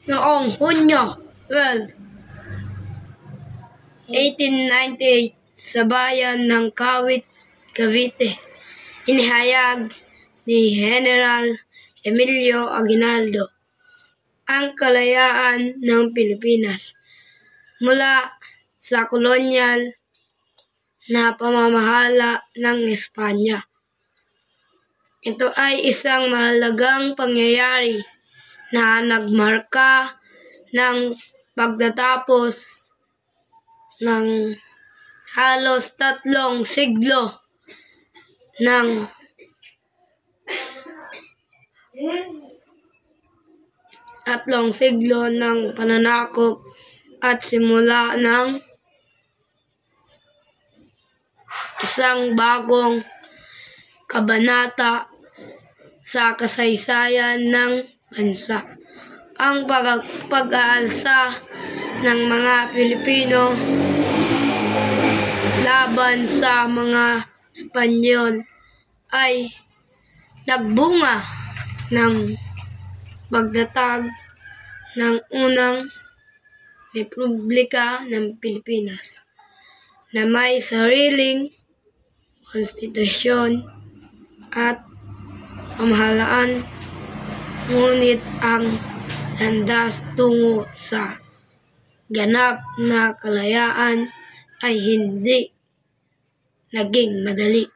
Noong Hunyo 12, 1898 sa bayan ng Kawit, Cavite, inihayag ni General Emilio Aguinaldo ang kalayaan ng Pilipinas mula sa kolonyal na pamamahala ng Espanya. Ito ay isang mahalagang pangyayari na nagmarka ng pagtatapos ng halos 3 siglo ng pananakop at simula ng isang bagong kabanata sa kasaysayan ng bansa. Ang pag-aalsa ng mga Pilipino laban sa mga Espanyol ay nagbunga ng pagtatag ng unang Republika ng Pilipinas na may sariling konstitusyon at pamahalaan, ngunit ang landas tungo sa ganap na kalayaan ay hindi naging madali.